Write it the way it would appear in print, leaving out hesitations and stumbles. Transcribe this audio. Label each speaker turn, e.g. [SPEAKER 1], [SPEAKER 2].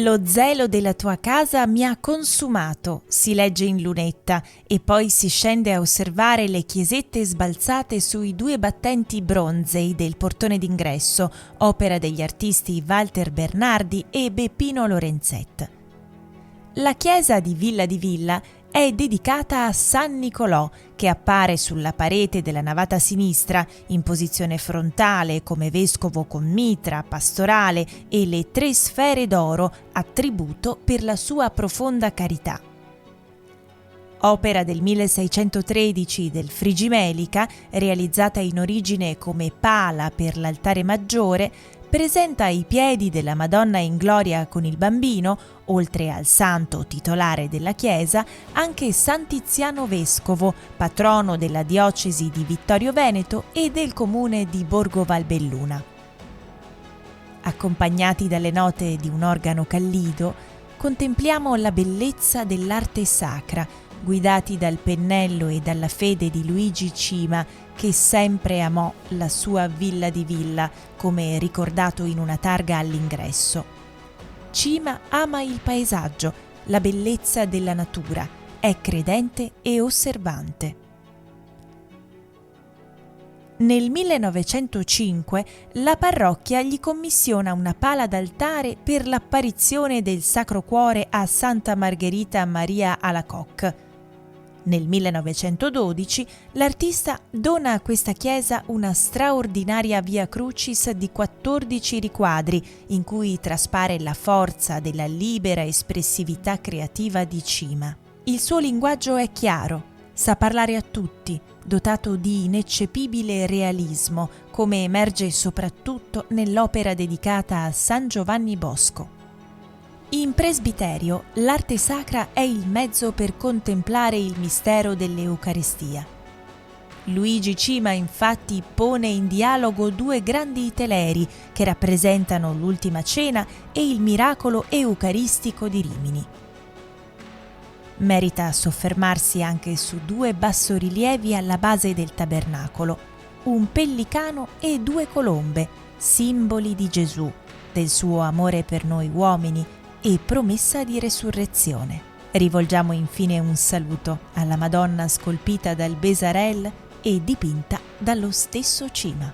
[SPEAKER 1] Lo zelo della tua casa mi ha consumato, si legge in lunetta, e poi si scende a osservare le chiesette sbalzate sui due battenti bronzei del portone d'ingresso, opera degli artisti Walter Bernardi e Beppino Lorenzet. La chiesa di Villa è dedicata a San Nicolò, che appare sulla parete della navata sinistra in posizione frontale come vescovo con mitra, pastorale e le 3 sfere d'oro, attributo per la sua profonda carità. Opera del 1613 del Frigimelica, realizzata in origine come pala per l'altare maggiore, presenta ai piedi della Madonna in gloria con il bambino, oltre al santo titolare della chiesa, anche San Tiziano Vescovo, patrono della diocesi di Vittorio Veneto e del comune di Borgo Valbelluna. Accompagnati dalle note di un organo callido, contempliamo la bellezza dell'arte sacra, guidati dal pennello e dalla fede di Luigi Cima, che sempre amò la sua Villa, come ricordato in una targa all'ingresso. Cima ama il paesaggio, la bellezza della natura, è credente e osservante. Nel 1905 la parrocchia gli commissiona una pala d'altare per l'apparizione del Sacro Cuore a Santa Margherita Maria Alacoque. Nel 1912 l'artista dona a questa chiesa una straordinaria Via Crucis di 14 riquadri in cui traspare la forza della libera espressività creativa di Cima. Il suo linguaggio è chiaro, sa parlare a tutti, dotato di ineccepibile realismo, come emerge soprattutto nell'opera dedicata a San Giovanni Bosco. In presbiterio, l'arte sacra è il mezzo per contemplare il mistero dell'Eucaristia. Luigi Cima infatti pone in dialogo 2 grandi teleri che rappresentano l'Ultima Cena e il miracolo eucaristico di Rimini. Merita soffermarsi anche su 2 bassorilievi alla base del tabernacolo, un pellicano e 2 colombe, simboli di Gesù, del suo amore per noi uomini e promessa di resurrezione. Rivolgiamo infine un saluto alla Madonna scolpita dal Besarel e dipinta dallo stesso Cima.